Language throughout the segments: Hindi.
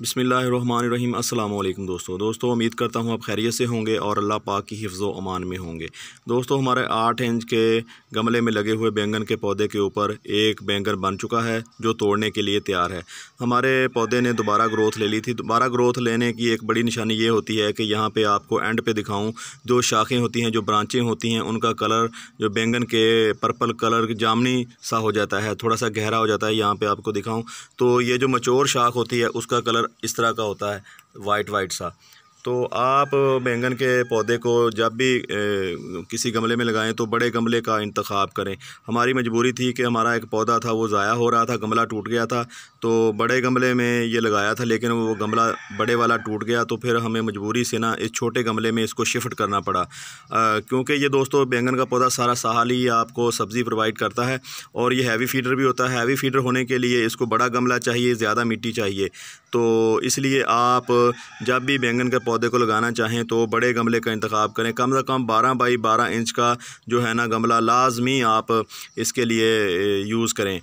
बिस्मिल्लाहिर्रहमानिर्रहीम। अस्सलाम वालेकुम दोस्तों उम्मीद करता हूँ आप खैरियत से होंगे और अल्लाह पाक की हिफ्ज़ व अमान में होंगे। दोस्तों हमारे 8 इंच के गमले में लगे हुए बैंगन के पौधे के ऊपर एक बैंगन बन चुका है जो तोड़ने के लिए तैयार है। हमारे पौधे ने दोबारा ग्रोथ ले ली थी। दोबारा ग्रोथ लेने की एक बड़ी निशानी ये होती है कि यहाँ पे आपको एंड पे दिखाऊँ, जो शाखें होती हैं, जो ब्रांचें होती हैं, उनका कलर जो बैंगन के पर्पल कलर जामनी सा हो जाता है, थोड़ा सा गहरा हो जाता है। यहाँ पे आपको दिखाऊँ तो ये जो मैच्योर शाख होती है उसका कलर इस तरह का होता है, वाइट सा। तो आप बैंगन के पौधे को जब भी किसी गमले में लगाएं तो बड़े गमले का इंतखाब करें। हमारी मजबूरी थी कि हमारा एक पौधा था वो ज़ाया हो रहा था, गमला टूट गया था, तो बड़े गमले में ये लगाया था, लेकिन वो गमला बड़े वाला टूट गया, तो फिर हमें मजबूरी से ना इस छोटे गमले में इसको शिफ्ट करना पड़ा। क्योंकि ये दोस्तों बैंगन का पौधा सारा साल ही आपको सब्ज़ी प्रोवाइड करता है और ये हैवी फीडर भी होता है। हैवी फीडर होने के लिए इसको बड़ा गमला चाहिए, ज़्यादा मिट्टी चाहिए। तो इसलिए आप जब भी बैंगन के पौधे को लगाना चाहें तो बड़े गमले का इंतखाब करें। कम से कम 12 बाई 12 इंच का जो है ना गमला लाजमी आप इसके लिए यूज़ करें।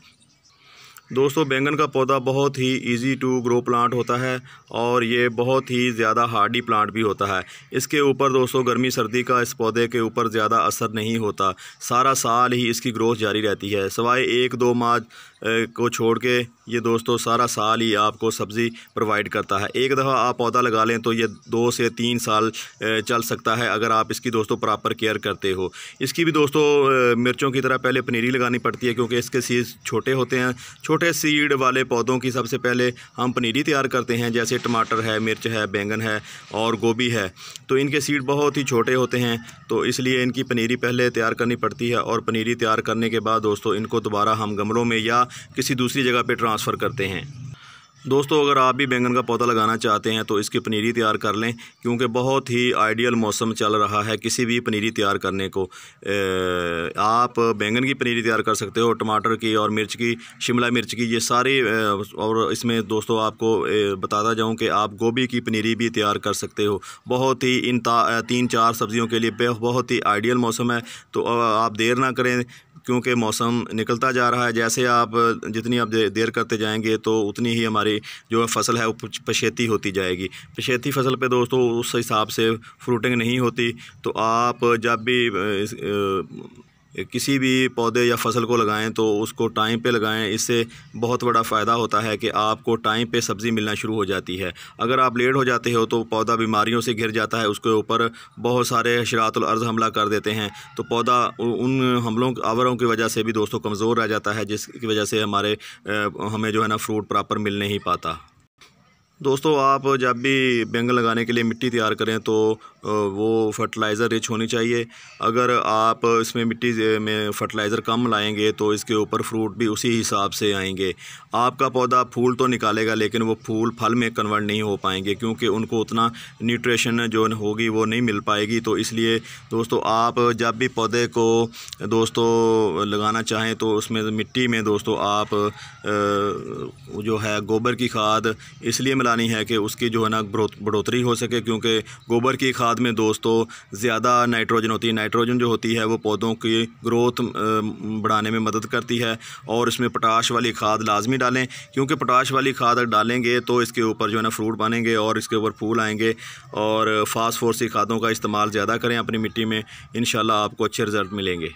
दोस्तों बैंगन का पौधा बहुत ही इजी टू ग्रो प्लांट होता है और ये बहुत ही ज़्यादा हार्डी प्लांट भी होता है। इसके ऊपर दोस्तों गर्मी सर्दी का इस पौधे के ऊपर ज़्यादा असर नहीं होता, सारा साल ही इसकी ग्रोथ जारी रहती है, सिवाय 1-2 माह को छोड़ के ये दोस्तों सारा साल ही आपको सब्ज़ी प्रोवाइड करता है। एक दफ़ा आप पौधा लगा लें तो ये 2 से 3 साल चल सकता है अगर आप इसकी दोस्तों प्रॉपर केयर करते हो। इसकी भी दोस्तों मिर्चों की तरह पहले पनीरी लगानी पड़ती है क्योंकि इसके सीड्स छोटे होते हैं। छोटे सीड वाले पौधों की सबसे पहले हम पनीरी तैयार करते हैं, जैसे टमाटर है, मिर्च है, बैंगन है और गोभी है। तो इनके सीड बहुत ही छोटे होते हैं, तो इसलिए इनकी पनीरी पहले तैयार करनी पड़ती है और पनीरी तैयार करने के बाद दोस्तों इनको दोबारा हम गमलों में या किसी दूसरी जगह पे ट्रांसफ़र करते हैं। दोस्तों अगर आप भी बैंगन का पौधा लगाना चाहते हैं तो इसकी पनीरी तैयार कर लें, क्योंकि बहुत ही आइडियल मौसम चल रहा है किसी भी पनीरी तैयार करने को। आप बैंगन की पनीरी तैयार कर सकते हो, टमाटर की और मिर्च की, शिमला मिर्च की, ये सारे। और इसमें दोस्तों आपको बताता जाऊं कि आप गोभी की पनीरी भी तैयार कर सकते हो। बहुत ही इन 3-4 सब्जियों के लिए बहुत ही आइडियल मौसम है। तो आप देर ना करें क्योंकि मौसम निकलता जा रहा है। जैसे आप जितनी आप देर करते जाएंगे तो उतनी ही हमारी जो फसल है वो पछेती होती जाएगी। पछेती फसल पे दोस्तों उस हिसाब से फ्रूटिंग नहीं होती। तो आप जब भी किसी भी पौधे या फसल को लगाएं तो उसको टाइम पे लगाएं। इससे बहुत बड़ा फ़ायदा होता है कि आपको टाइम पे सब्ज़ी मिलना शुरू हो जाती है। अगर आप लेट हो जाते हो तो पौधा बीमारियों से घिर जाता है, उसके ऊपर बहुत सारे हशरातुल अर्ज़ हमला कर देते हैं, तो पौधा उन हमलों आवरों की वजह से भी दोस्तों कमज़ोर रह जाता है, जिसकी वजह से हमें जो है ना फ्रूट प्रॉपर मिल नहीं पाता। दोस्तों आप जब भी बैंगन लगाने के लिए मिट्टी तैयार करें तो वो फर्टिलाइज़र रिच होनी चाहिए। अगर आप इसमें मिट्टी में फर्टिलाइज़र कम लाएंगे तो इसके ऊपर फ्रूट भी उसी हिसाब से आएंगे। आपका पौधा फूल तो निकालेगा लेकिन वो फूल फल में कन्वर्ट नहीं हो पाएंगे, क्योंकि उनको उतना न्यूट्रिशन जो होगी वो नहीं मिल पाएगी। तो इसलिए दोस्तों आप जब भी पौधे को दोस्तों लगाना चाहें तो उसमें मिट्टी में दोस्तों आप जो है गोबर की खाद इसलिए मिलानी है कि उसकी जो है ना बढ़ोतरी हो सके, क्योंकि गोबर की खाद में दोस्तों ज़्यादा नाइट्रोजन होती है। नाइट्रोजन जो होती है वो पौधों की ग्रोथ बढ़ाने में मदद करती है। और इसमें पोटाश वाली खाद लाजमी डालें, क्योंकि पोटाश वाली खाद डालेंगे तो इसके ऊपर जो है ना फ्रूट बनेंगे और इसके ऊपर फूल आएंगे। और फास्फोरस खादों का इस्तेमाल ज़्यादा करें अपनी मिट्टी में, इंशाल्लाह आपको अच्छे रिज़ल्ट मिलेंगे।